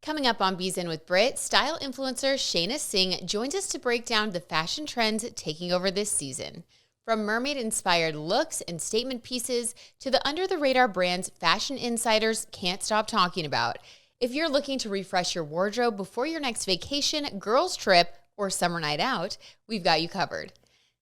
Coming up on Be Zen with Brit, style influencer Shayna Singh joins us to break down the fashion trends taking over this season. From mermaid-inspired looks and statement pieces to the under-the-radar brands fashion insiders can't stop talking about. If you're looking to refresh your wardrobe before your next vacation, girls' trip, or summer night out, we've got you covered.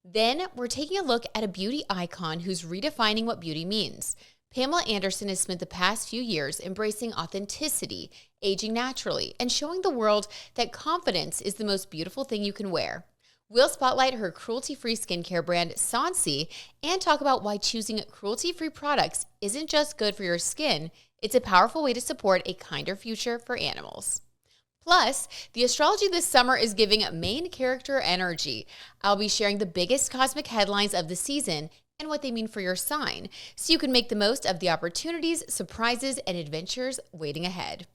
Then we're taking a look at a beauty icon who's redefining what beauty means. Pamela Anderson has spent the past few years embracing authenticity, aging naturally, and showing the world that confidence is the most beautiful thing you can wear. We'll spotlight her cruelty-free skincare brand, Singh, and talk about why choosing cruelty-free products isn't just good for your skin, it's a powerful way to support a kinder future for animals. Plus, the astrology this summer is giving main character energy. I'll be sharing the biggest cosmic headlines of the season and what they mean for your sign, so you can make the most of the opportunities, surprises, and adventures waiting ahead.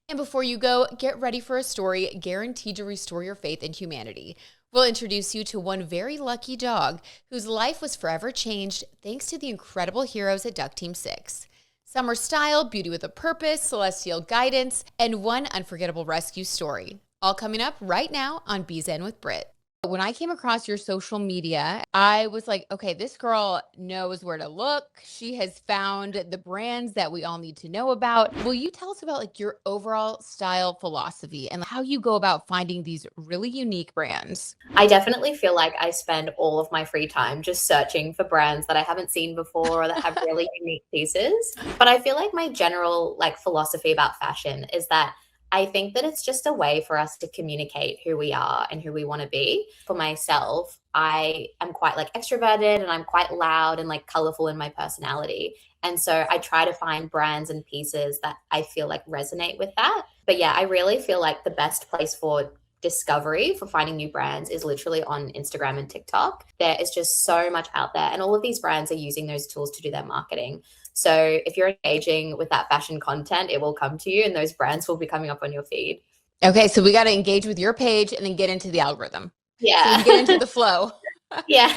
And before you go, get ready for a story guaranteed to restore your faith in humanity. We'll introduce you to one very lucky dog whose life was forever changed thanks to the incredible heroes at Duck Team 6. Summer style, beauty with a purpose, celestial guidance, and one unforgettable rescue story. All coming up right now on Be Zen with Brit. When I came across your social media, I was like, okay, this girl knows where to look. She has found the brands that we all need to know about. Will you tell us about like your overall style philosophy and how you go about finding these really unique brands? I definitely feel like I spend all of my free time just searching for brands that I haven't seen before or that have really unique pieces. But I feel like my general philosophy about fashion is that I think that it's just a way for us to communicate who we are and who we want to be. For myself, I am quite extroverted and I'm quite loud and colorful in my personality. And so I try to find brands and pieces that I feel resonate with that. But yeah, I really feel like the best place for discovery for finding new brands is literally on Instagram and TikTok. There is just so much out there, and all of these brands are using those tools to do their marketing. So if you're engaging with that fashion content, it will come to you and those brands will be coming up on your feed. Okay, so we got to engage with your page and then get into the algorithm. Yeah. So get into the flow. Yeah.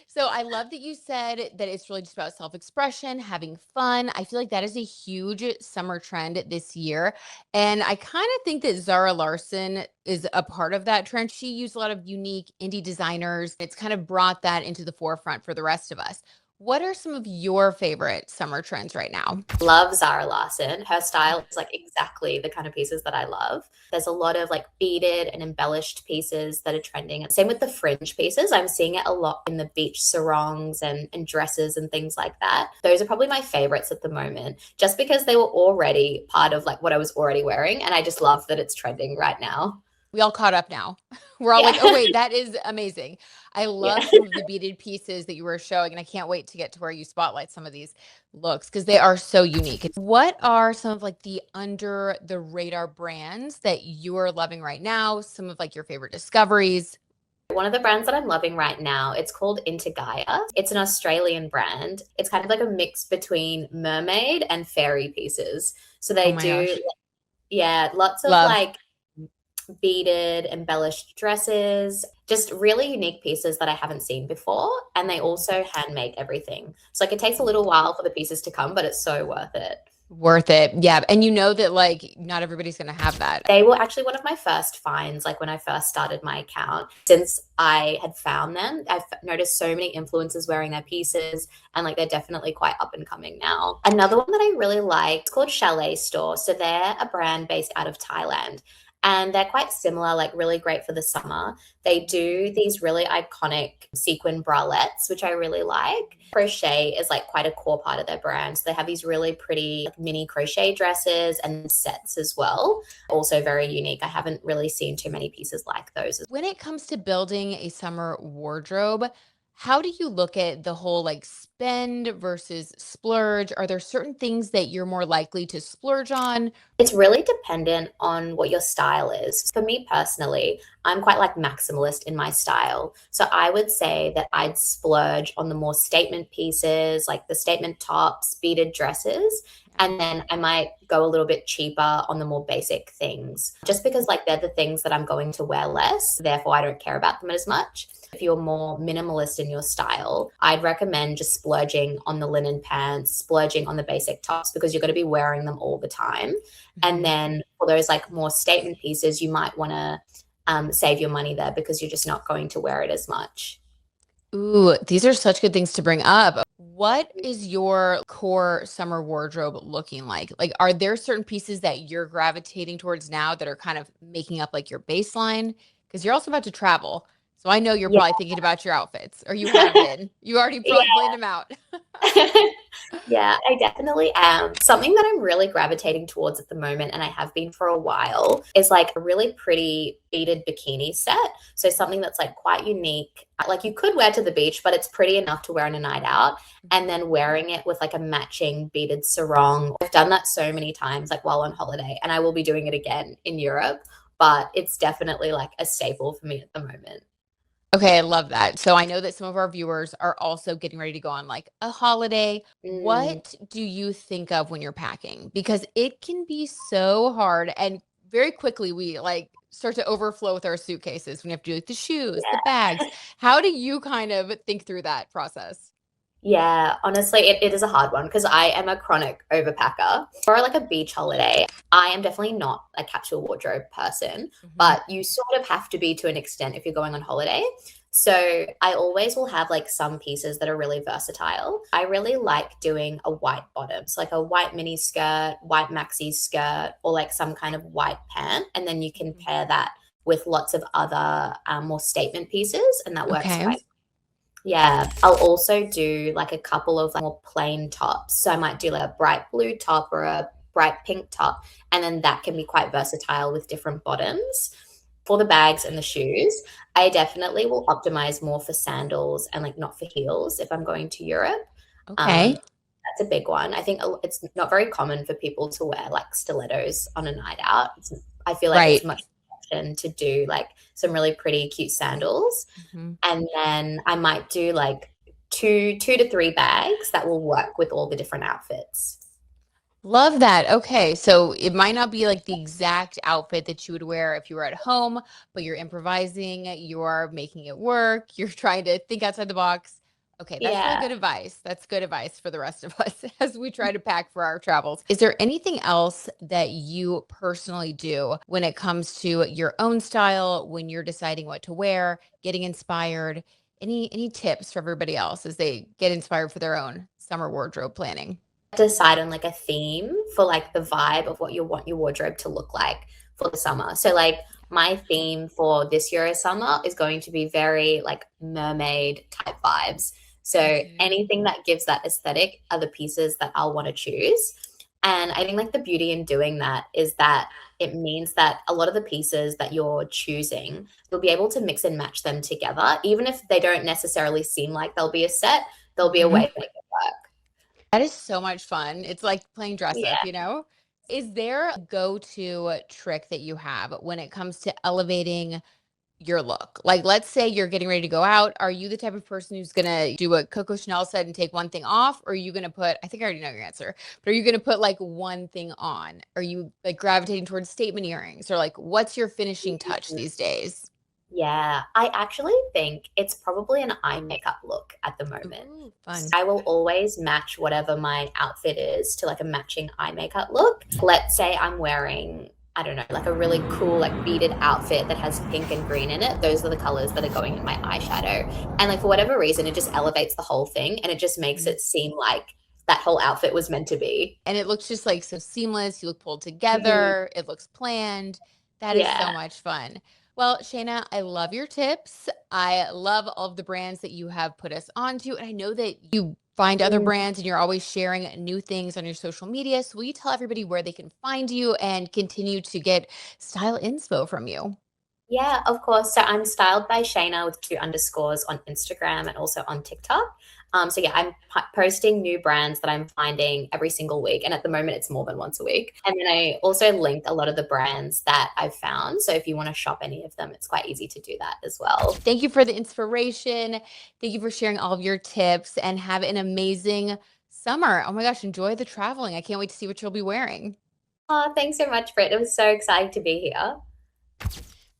So I love that you said that it's really just about self-expression, having fun. I feel like that is a huge summer trend this year. And I kind of think that Zara Larsson is a part of that trend. She used a lot of unique indie designers. It's kind of brought that into the forefront for the rest of us. What are some of your favorite summer trends right now? Love Zara Larsson. Her style is exactly the kind of pieces that I love. There's a lot of beaded and embellished pieces that are trending. Same with the fringe pieces. I'm seeing it a lot in the beach sarongs and dresses and things like that. Those are probably my favorites at the moment, just because they were already part of what I was already wearing. And I just love that it's trending right now. We all caught up now. We're all like, oh, wait, that is amazing. I love some of the beaded pieces that you were showing, and I can't wait to get to where you spotlight some of these looks because they are so unique. What are some of the under the radar brands that you are loving right now? Some of your favorite discoveries? One of the brands that I'm loving right now, it's called Gaia. It's an Australian brand. It's kind of a mix between mermaid and fairy pieces. So they lots of Love. Beaded, embellished dresses, just really unique pieces that I haven't seen before. And they also hand make everything. So it takes a little while for the pieces to come, but it's so worth it. Worth it. Yeah. And you know that not everybody's going to have that. They were actually one of my first finds, when I first started my account. Since I had found them, I've noticed so many influencers wearing their pieces, and they're definitely quite up and coming now. Another one that I really like, it's called Chalet Store. So they're a brand based out of Thailand. And they're quite similar, really great for the summer. They do these really iconic sequin bralettes, which I really like. Crochet is quite a core part of their brand. So they have these really pretty mini crochet dresses and sets as well. Also very unique. I haven't really seen too many pieces like those. When it comes to building a summer wardrobe, how do you look at the whole spend versus splurge? Are there certain things that you're more likely to splurge on? It's really dependent on what your style is. For me personally, I'm quite maximalist in my style. So I would say that I'd splurge on the more statement pieces, the statement tops, beaded dresses. And then I might go a little bit cheaper on the more basic things, just because they're the things that I'm going to wear less. Therefore, I don't care about them as much. If you're more minimalist in your style, I'd recommend just splurging on the linen pants, splurging on the basic tops, because you're going to be wearing them all the time. And then for those like more statement pieces, you might want to save your money there because you're just not going to wear it as much. Ooh, these are such good things to bring up. What is your core summer wardrobe looking like? Like, are there certain pieces that you're gravitating towards now that are kind of making up like your baseline? Because you're also about to travel. So I know you're Yeah. probably thinking about your outfits, or you have been. You already probably planned them out. Yeah, I definitely am. Something that I'm really gravitating towards at the moment, and I have been for a while, is like a really pretty beaded bikini set. So something that's like quite unique. Like you could wear to the beach, but it's pretty enough to wear on a night out. And then wearing it with like a matching beaded sarong. I've done that so many times, like while on holiday, and I will be doing it again in Europe. But it's definitely like a staple for me at the moment. Okay, I love that. So I know that some of our viewers are also getting ready to go on like a holiday. Mm, What do you think of when you're packing? Because it can be so hard, and very quickly we like start to overflow with our suitcases when you have to do like the shoes, the bags. yeah. How do you kind of think through that process? Yeah, honestly, it is a hard one because I am a chronic overpacker. For like a beach holiday, I am definitely not a capsule wardrobe person, Mhm. but you sort of have to be to an extent if you're going on holiday. So I always will have like some pieces that are really versatile. I really like doing a white bottom, so like a white mini skirt, white maxi skirt, or like some kind of white pant. And then you can Mhm. pair that with lots of other more statement pieces, and that works Okay. quite. Yeah, I'll also do like a couple of like more plain tops. So I might do like a bright blue top or a bright pink top, and then that can be quite versatile with different bottoms. For the bags and the shoes, I definitely will optimize more for sandals and like not for heels if I'm going to Europe. Um, Okay. that's a big one. I think it's not very common for people to wear like stilettos on a night out. I feel like it's Right. much more option to do like some really pretty cute sandals, Mhm. and then I might do like two to three bags that will work with all the different outfits. Love that. Okay. So it might not be like the exact outfit that you would wear if you were at home, but you're improvising, you're making it work, you're trying to think outside the box. Okay, that's really Yeah. good advice. That's good advice for the rest of us as we try to pack for our travels. Is there anything else that you personally do when it comes to your own style, when you're deciding what to wear, getting inspired? Any tips for everybody else as they get inspired for their own summer wardrobe planning? Decide on like a theme for like the vibe of what you want your wardrobe to look like for the summer. So like my theme for this year's summer is going to be very like mermaid type vibes. So Mhm. anything that gives that aesthetic are the pieces that I'll want to choose. And I think like the beauty in doing that is that it means that a lot of the pieces that you're choosing, you'll be able to mix and match them together. Even if they don't necessarily seem like they'll be a set, there'll be a way Mhm. to make it work. That is so much fun. It's like playing dress up, Yeah. you know? Is there a go-to trick that you have when it comes to elevating your look? Like, let's say you're getting ready to go out. Are you the type of person who's gonna do what Coco Chanel said and take one thing off? Or are you gonna put, I think I already know your answer, but are you gonna put like one thing on? Are you like gravitating towards statement earrings? Or like, what's your finishing touch these days? Yeah, I actually think it's probably an eye makeup look at the moment. Ooh, fun. I will always match whatever my outfit is to like a matching eye makeup look. Let's say I'm wearing, I don't know, like a really cool, like beaded outfit that has pink and green in it. Those are the colors that are going in my eyeshadow. And like for whatever reason, it just elevates the whole thing and it just makes Mhm. it seem like that whole outfit was meant to be. And it looks just like so seamless. You look pulled Mhm. together. It looks planned. That is Yeah. so much fun. Well, Shayna, I love your tips. I love all of the brands that you have put us onto. And I know that you find other Mm. brands and you're always sharing new things on your social media. So will you tell everybody where they can find you and continue to get style inspo from you? Yeah, of course. So I'm styled by Shayna with two underscores on Instagram and also on TikTok. So yeah, I'm posting new brands that I'm finding every single week, and at the moment it's more than once a week. And then I also link a lot of the brands that I've found. So if you want to shop any of them, it's quite easy to do that as well. Thank you for the inspiration. Thank you for sharing all of your tips and have an amazing summer. Oh my gosh, enjoy the traveling. I can't wait to see what you'll be wearing. Oh, thanks so much, Brit. It was so exciting to be here.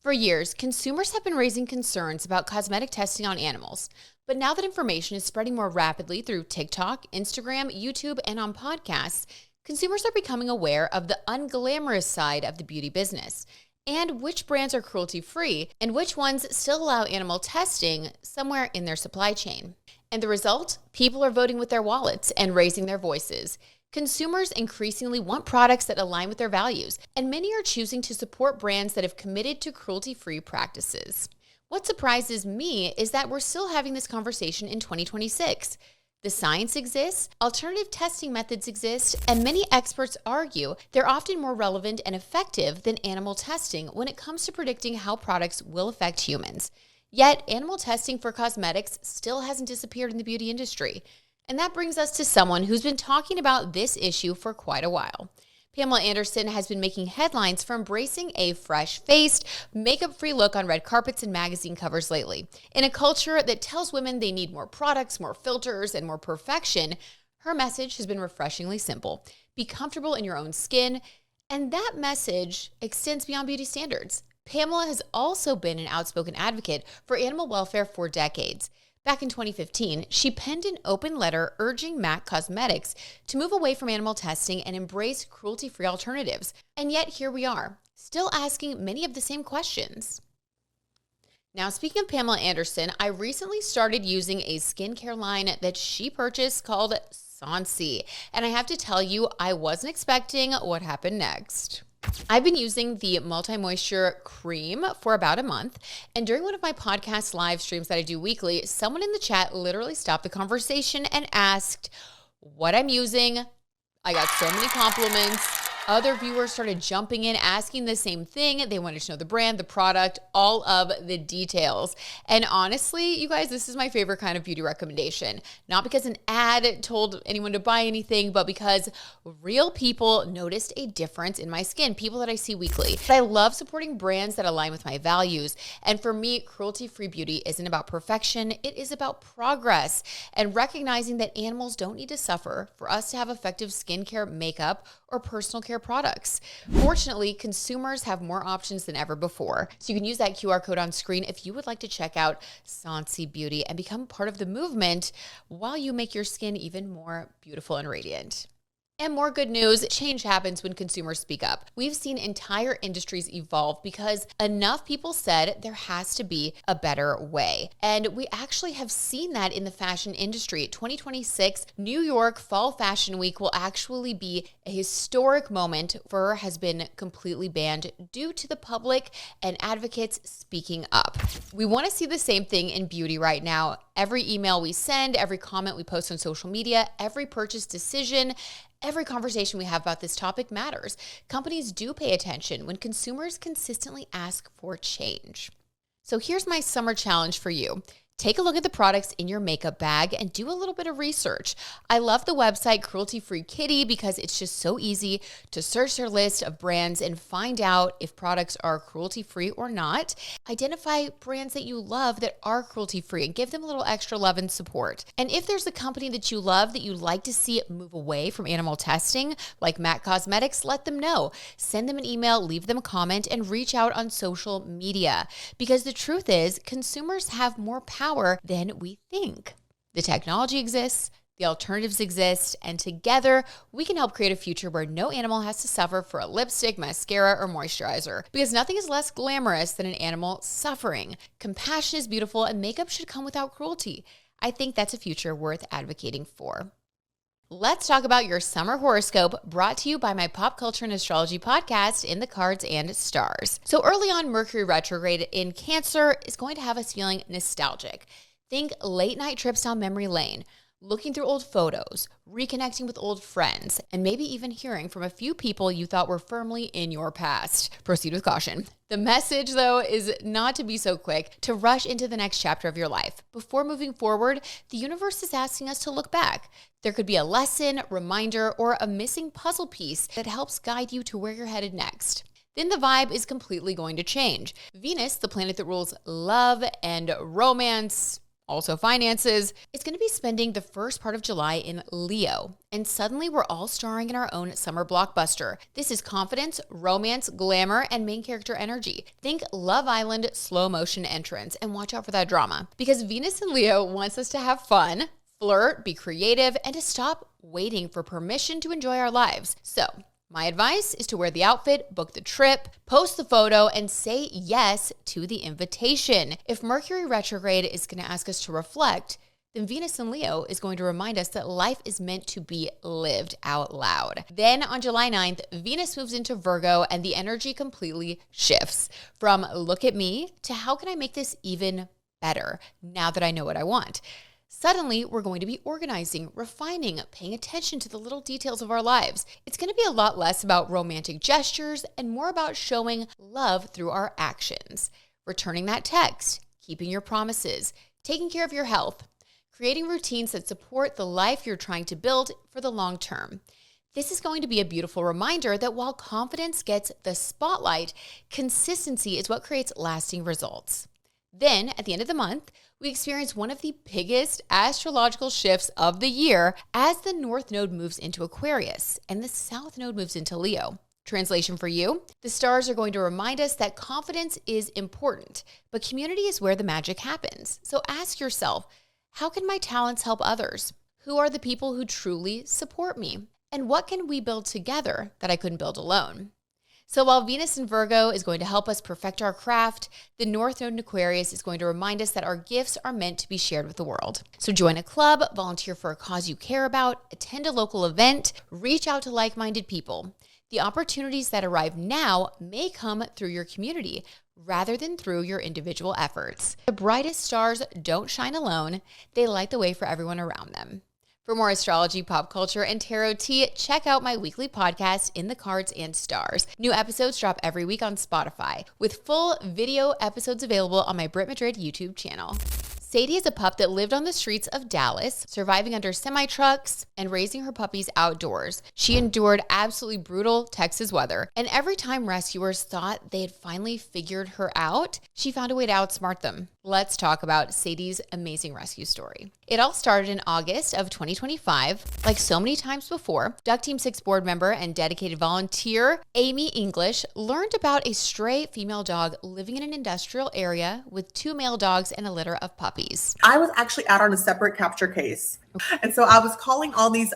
For years, consumers have been raising concerns about cosmetic testing on animals. But now that information is spreading more rapidly through TikTok, Instagram, YouTube, and on podcasts, consumers are becoming aware of the unglamorous side of the beauty business and which brands are cruelty-free and which ones still allow animal testing somewhere in their supply chain. And the result? People are voting with their wallets and raising their voices. Consumers increasingly want products that align with their values, and many are choosing to support brands that have committed to cruelty-free practices. What surprises me is that we're still having this conversation in 2026. The science exists, alternative testing methods exist, and many experts argue they're often more relevant and effective than animal testing when it comes to predicting how products will affect humans. Yet, animal testing for cosmetics still hasn't disappeared in the beauty industry. And that brings us to someone who's been talking about this issue for quite a while. Pamela Anderson has been making headlines for embracing a fresh-faced, makeup-free look on red carpets and magazine covers lately. In a culture that tells women they need more products, more filters, and more perfection, her message has been refreshingly simple. Be comfortable in your own skin, and that message extends beyond beauty standards. Pamela has also been an outspoken advocate for animal welfare for decades. Back in 2015, she penned an open letter urging MAC Cosmetics to move away from animal testing and embrace cruelty-free alternatives. And yet here we are, still asking many of the same questions. Now, speaking of Pamela Anderson, I recently started using a skincare line that she purchased called Singh. And I have to tell you, I wasn't expecting what happened next. I've been using the multi-moisture cream for about a month, and during one of my podcast live streams that I do weekly, someone in the chat literally stopped the conversation and asked what I'm using. I got so many compliments. Other viewers started jumping in, asking the same thing. They wanted to know the brand, the product, all of the details. And honestly, you guys, this is my favorite kind of beauty recommendation. Not because an ad told anyone to buy anything, but because real people noticed a difference in my skin, people that I see weekly. But I love supporting brands that align with my values. And for me, cruelty-free beauty isn't about perfection. It is about progress and recognizing that animals don't need to suffer for us to have effective skincare, makeup, or personal care products. Fortunately, consumers have more options than ever before. So you can use that QR code on screen if you would like to check out Singh Beauty and become part of the movement while you make your skin even more beautiful and radiant. And more good news, change happens when consumers speak up. We've seen entire industries evolve because enough people said there has to be a better way. And we actually have seen that in the fashion industry. 2026 New York Fall Fashion Week will actually be a historic moment. Fur has been completely banned due to the public and advocates speaking up. We want to see the same thing in beauty right now. Every email we send, every comment we post on social media, every purchase decision, every conversation we have about this topic matters. Companies do pay attention when consumers consistently ask for change. So here's my summer challenge for you. Take a look at the products in your makeup bag and do a little bit of research. I love the website Cruelty-Free Kitty because it's just so easy to search their list of brands and find out if products are cruelty-free or not. Identify brands that you love that are cruelty-free and give them a little extra love and support. And if there's a company that you love that you'd like to see it move away from animal testing, like MAC Cosmetics, let them know. Send them an email, leave them a comment, and reach out on social media. Because the truth is, consumers have more power than we think. The technology exists, the alternatives exist, and together we can help create a future where no animal has to suffer for a lipstick, mascara, or moisturizer. Because nothing is less glamorous than an animal suffering. Compassion is beautiful, and makeup should come without cruelty. I think that's a future worth advocating for. Let's talk about your summer horoscope, brought to you by my pop culture and astrology podcast, In the Cards and Stars. So early on, Mercury Retrograde in Cancer is going to have us feeling nostalgic. Think late night trips down memory lane, looking through old photos, reconnecting with old friends, and maybe even hearing from a few people you thought were firmly in your past. Proceed with caution. The message, though, is not to be so quick to rush into the next chapter of your life. Before moving forward, the universe is asking us to look back. There could be a lesson, reminder, or a missing puzzle piece that helps guide you to where you're headed next. Then the vibe is completely going to change. Venus, the planet that rules love and romance, also finances, is going to be spending the first part of July in Leo. And suddenly we're all starring in our own summer blockbuster. This is confidence, romance, glamour, and main character energy. Think Love Island slow motion entrance, and watch out for that drama. Because Venus in Leo wants us to have fun, flirt, be creative, and to stop waiting for permission to enjoy our lives. So my advice is to wear the outfit, book the trip, post the photo, and say yes to the invitation. If Mercury retrograde is going to ask us to reflect, then Venus in Leo is going to remind us that life is meant to be lived out loud. Then on July 9th, Venus moves into Virgo and the energy completely shifts from look at me to how can I make this even better now that I know what I want. Suddenly, we're going to be organizing, refining, paying attention to the little details of our lives. It's going to be a lot less about romantic gestures and more about showing love through our actions. Returning that text, keeping your promises, taking care of your health, creating routines that support the life you're trying to build for the long term. This is going to be a beautiful reminder that while confidence gets the spotlight, consistency is what creates lasting results. Then, at the end of the month, we experience one of the biggest astrological shifts of the year as the North Node moves into Aquarius and the South Node moves into Leo. Translation for you, the stars are going to remind us that confidence is important, but community is where the magic happens. So ask yourself, how can my talents help others? Who are the people who truly support me? And what can we build together that I couldn't build alone? So while Venus in Virgo is going to help us perfect our craft, the North Node in Aquarius is going to remind us that our gifts are meant to be shared with the world. So join a club, volunteer for a cause you care about, attend a local event, reach out to like-minded people. The opportunities that arrive now may come through your community rather than through your individual efforts. The brightest stars don't shine alone. They light the way for everyone around them. For more astrology, pop culture, and tarot tea, check out my weekly podcast, In the Cards and Stars. New episodes drop every week on Spotify, with full video episodes available on my Brit Madrid YouTube channel. Sadie is a pup that lived on the streets of Dallas, surviving under semi-trucks and raising her puppies outdoors. She endured absolutely brutal Texas weather, and every time rescuers thought they had finally figured her out, she found a way to outsmart them. Let's talk about Sadie's amazing rescue story. It all started in August of 2025. Like so many times before, Duck Team 6 board member and dedicated volunteer Amy English learned about a stray female dog living in an industrial area with 2 male dogs and a litter of puppies. I was actually out on a separate capture case. And so I was calling all these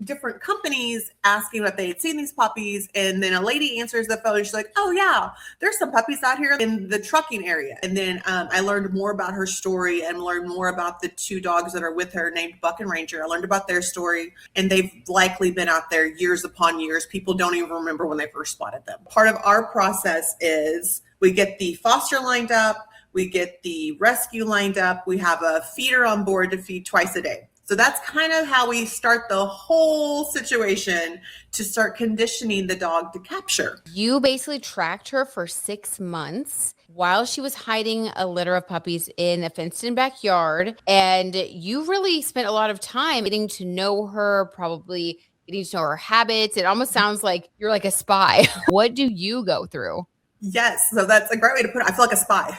different companies asking if they had seen these puppies. And then a lady answers the phone. She's like, oh yeah, there's some puppies out here in the trucking area. And then I learned more about her story and learned more about the 2 dogs that are with her named Buck and Ranger. I learned about their story, and they've likely been out there years upon years. People don't even remember when they first spotted them. Part of our process is we get the foster lined up. We get the rescue lined up. We have a feeder on board to feed twice a day. So that's kind of how we start the whole situation to start conditioning the dog to capture. You basically tracked her for 6 months while she was hiding a litter of puppies in a fenced-in backyard. And you really spent a lot of time getting to know her, probably getting to know her habits. It almost sounds like you're like a spy. What do you go through? Yes, so that's a great way to put it. I feel like a spy.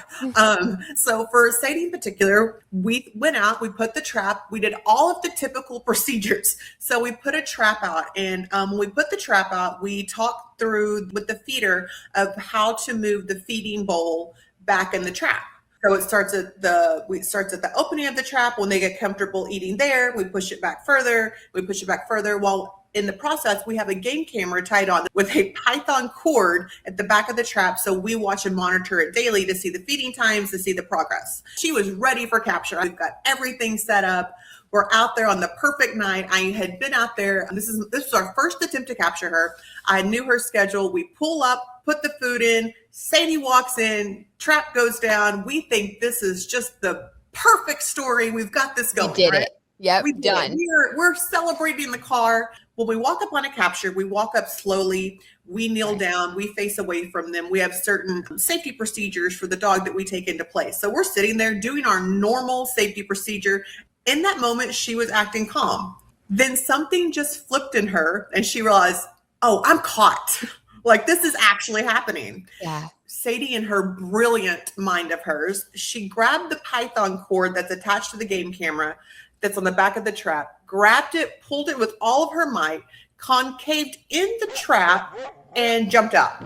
So for Sadie in particular, we went out, we put the trap, we did all of the typical procedures. So we put a trap out, and when we put the trap out, we talked through with the feeder of how to move the feeding bowl back in the trap. So it starts at the opening of the trap. When they get comfortable eating there, we push it back further. While in the process, we have a game camera tied on with a Python cord at the back of the trap. So we watch and monitor it daily to see the feeding times, to see the progress. She was ready for capture. We've got everything set up. We're out there on the perfect night. I had been out there. This was our first attempt to capture her. I knew her schedule. We pull up, put the food in. Sadie walks in, trap goes down. We think this is just the perfect story. We've got this going. We did right? it. Yep, We did done. it. We're celebrating in the car. When we walk up on a capture, we walk up slowly. We kneel down. We face away from them. We have certain safety procedures for the dog that we take into place. So we're sitting there doing our normal safety procedure. In that moment, she was acting calm. Then something just flipped in her, and she realized, oh, I'm caught. Like, this is actually happening. Yeah. Sadie, in her brilliant mind of hers, she grabbed the python cord that's attached to the game camera that's on the back of the trap, grabbed it, pulled it with all of her might, concaved in the trap, and jumped out.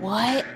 What?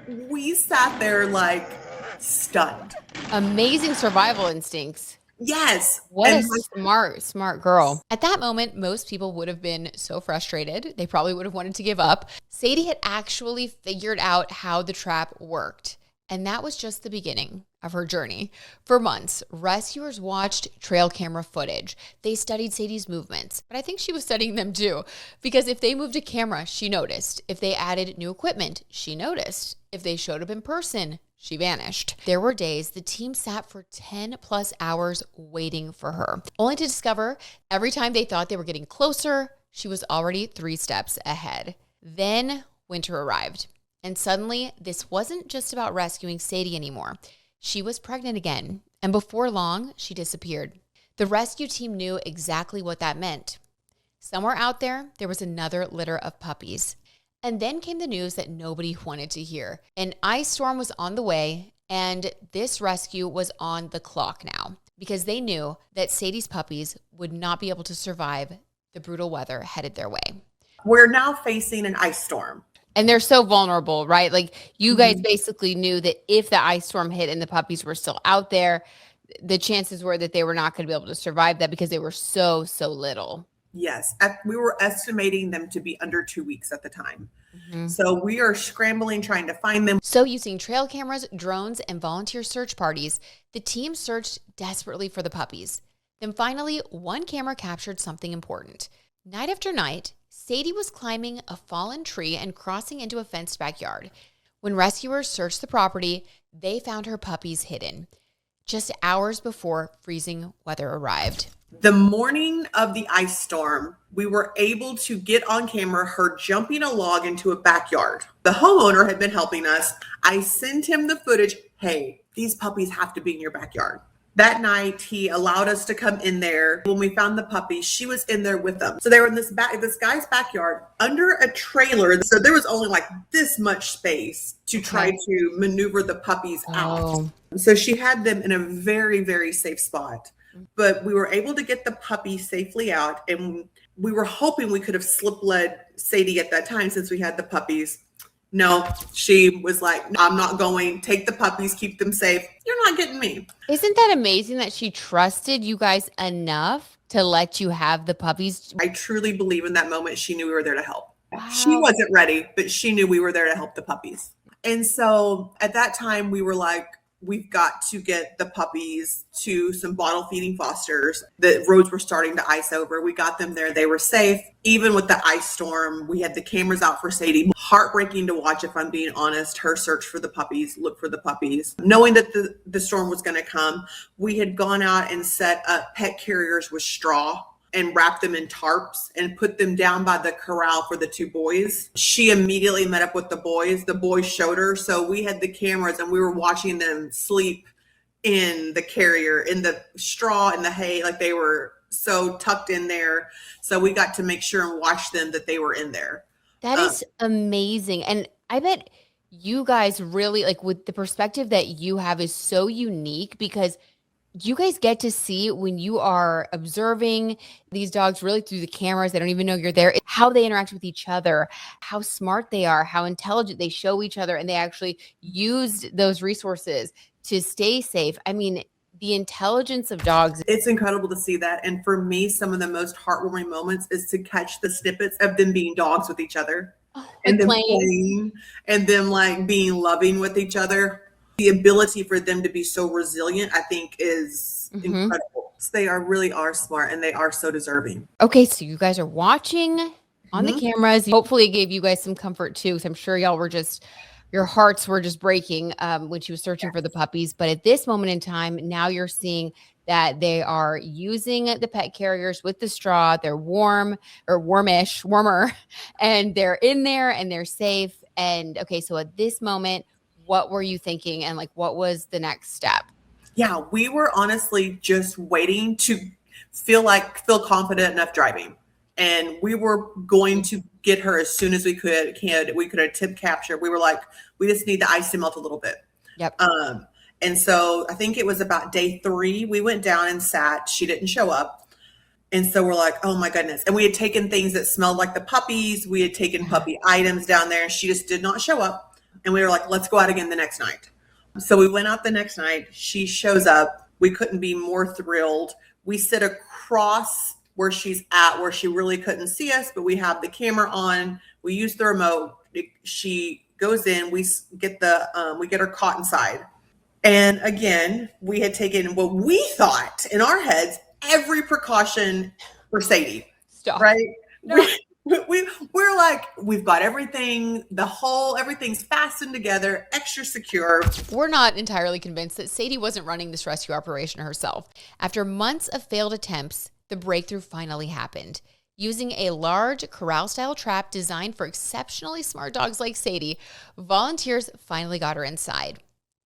We sat there like stunned. Amazing survival instincts. Yes. What a smart girl. At that moment, most people would have been so frustrated. They probably would have wanted to give up. Sadie had actually figured out how the trap worked. And that was just the beginning of her journey. For months, rescuers watched trail camera footage. They studied Sadie's movements, but I think she was studying them too, because if they moved a camera, she noticed. If they added new equipment, she noticed. If they showed up in person, she vanished. There were days the team sat for 10 plus hours waiting for her, only to discover every time they thought they were getting closer, she was already 3 steps ahead. Then winter arrived. And suddenly, this wasn't just about rescuing Sadie anymore. She was pregnant again, and before long, she disappeared. The rescue team knew exactly what that meant. Somewhere out there was another litter of puppies. And then came the news that nobody wanted to hear. An ice storm was on the way, and this rescue was on the clock now, because they knew that Sadie's puppies would not be able to survive the brutal weather headed their way. We're now facing an ice storm. And they're so vulnerable, right? Like you guys basically knew that if the ice storm hit and the puppies were still out there, the chances were that they were not going to be able to survive that because they were so little. Yes. We were estimating them to be under 2 weeks at the time. So we are scrambling, trying to find them. So using trail cameras, drones, and volunteer search parties, the team searched desperately for the puppies. Then finally, one camera captured something important. Night after night, Sadie was climbing a fallen tree and crossing into a fenced backyard. When rescuers searched the property, they found her puppies hidden, just hours before freezing weather arrived. The morning of the ice storm, we were able to get on camera her jumping a log into a backyard. The homeowner had been helping us. I sent him the footage. Hey, these puppies have to be in your backyard. That night, he allowed us to come in there. When we found the puppies, she was in there with them. So they were in this guy's backyard under a trailer. So there was only like this much space to try to maneuver the puppies out. So she had them in a very, very safe spot. But we were able to get the puppy safely out. And we were hoping we could have slip-led Sadie at that time since we had the puppies. No, she was like, I'm not going. Take the puppies, keep them safe. You're not getting me. Isn't that amazing that she trusted you guys enough to let you have the puppies? I truly believe in that moment she knew we were there to help. Wow. She wasn't ready, but she knew we were there to help the puppies. And so at that time, we were like, we've got to get the puppies to some bottle feeding fosters. The roads were starting to ice over. We got them there. They were safe. Even with the ice storm, we had the cameras out for Sadie. Heartbreaking to watch, if I'm being honest, her search for the puppies, look for the puppies. Knowing that the storm was going to come, we had gone out and set up pet carriers with straw and wrapped them in tarps and put them down by the corral for the 2 boys. She immediately met up with the boys. The boys showed her. So we had the cameras and we were watching them sleep in the carrier, in the straw, in the hay, like they were so tucked in there. So we got to make sure and watch them that they were in there. That is amazing. And I bet you guys really, like, with the perspective that you have is so unique because you guys get to see when you are observing these dogs really through the cameras. They don't even know you're there, how they interact with each other, how smart they are, how intelligent they show each other. And they actually used those resources to stay safe. I mean, the intelligence of dogs. It's incredible to see that. And for me, some of the most heartwarming moments is to catch the snippets of them being dogs with each other and them playing and them like being loving with each other. The ability for them to be so resilient, I think, is incredible. So they really are smart and they are so deserving. Okay, so you guys are watching on the cameras. Hopefully it gave you guys some comfort too. So I'm sure y'all were just, your hearts were just breaking when she was searching for the puppies. But at this moment in time, now you're seeing that they are using the pet carriers with the straw. They're warm or warmer, and they're in there and they're safe. And okay, so at this moment, what were you thinking? And like, what was the next step? Yeah, we were honestly just waiting to feel confident enough driving. and we were going to get her as soon as we could. We could have tip capture. We were like, we just need the ice to melt a little bit. Yep. And so I think it was about day 3. We went down and sat. She didn't show up. And so we're like, oh my goodness. And we had taken things that smelled like the puppies. We had taken puppy items down there. She just did not show up. And we were like, let's go out again the next night. So we went out the next night. She shows up. We couldn't be more thrilled. We sit across where she's at, where she really couldn't see us, but we have the camera on. We use the remote. She goes in. We get her caught inside. And again, we had taken what we thought in our heads, every precaution for Sadie. Stop. Right? No. We're like, we've got everything, everything's fastened together, extra secure. We're not entirely convinced that Sadie wasn't running this rescue operation herself. After months of failed attempts, the breakthrough finally happened. Using a large corral-style trap designed for exceptionally smart dogs like Sadie, volunteers finally got her inside.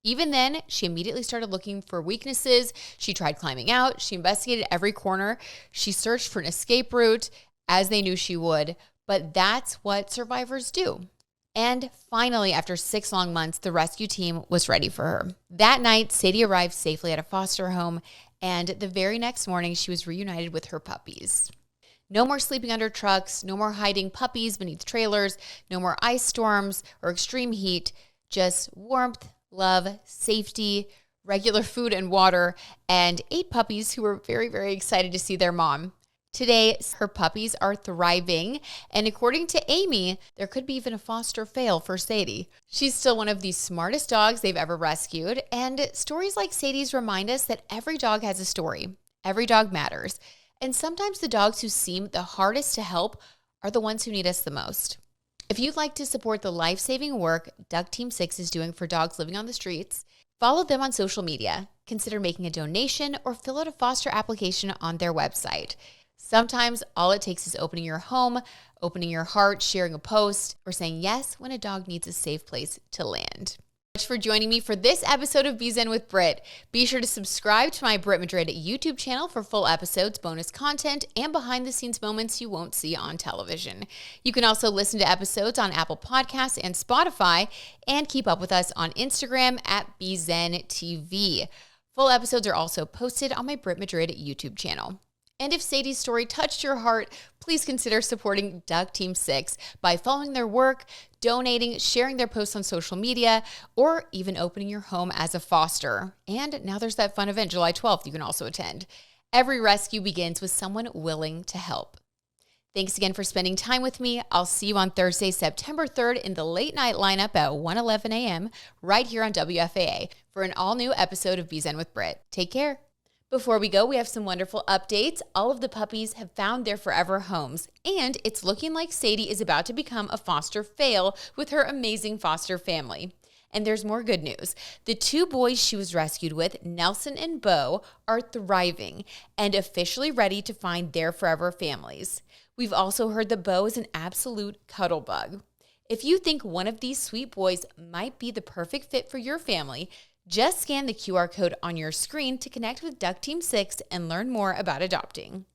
Even then, she immediately started looking for weaknesses. She tried climbing out. She investigated every corner. She searched for an escape route, as they knew she would. But that's what survivors do. And finally, after 6 long months, the rescue team was ready for her. That night, Sadie arrived safely at a foster home, and the very next morning, she was reunited with her puppies. No more sleeping under trucks, no more hiding puppies beneath trailers, no more ice storms or extreme heat, just warmth, love, safety, regular food and water, and 8 puppies who were very, very excited to see their mom. Today, her puppies are thriving, and according to Amy, there could be even a foster fail for Sadie. She's still one of the smartest dogs they've ever rescued, and stories like Sadie's remind us that every dog has a story. Every dog matters, and sometimes the dogs who seem the hardest to help are the ones who need us the most. If you'd like to support the life-saving work Duck Team 6 is doing for dogs living on the streets, follow them on social media, consider making a donation, or fill out a foster application on their website. Sometimes all it takes is opening your home, opening your heart, sharing a post, or saying yes when a dog needs a safe place to land. Thanks for joining me for this episode of Be Zen with Brit. Be sure to subscribe to my Brit Madrid YouTube channel for full episodes, bonus content, and behind-the-scenes moments you won't see on television. You can also listen to episodes on Apple Podcasts and Spotify, and keep up with us on Instagram at Be Zen TV. Full episodes are also posted on my Brit Madrid YouTube channel. And if Sadie's story touched your heart, please consider supporting Duck Team 6 by following their work, donating, sharing their posts on social media, or even opening your home as a foster. And now there's that fun event, July 12th, you can also attend. Every rescue begins with someone willing to help. Thanks again for spending time with me. I'll see you on Thursday, September 3rd in the late night lineup at 1:11 a.m. right here on WFAA for an all-new episode of Be Zen with Brit. Take care. Before we go, we have some wonderful updates. All of the puppies have found their forever homes, and it's looking like Sadie is about to become a foster fail with her amazing foster family. And there's more good news. The 2 boys she was rescued with, Nelson and Bo, are thriving and officially ready to find their forever families. We've also heard that Bo is an absolute cuddle bug. If you think one of these sweet boys might be the perfect fit for your family, just scan the QR code on your screen to connect with Duck Team 6 and learn more about adopting.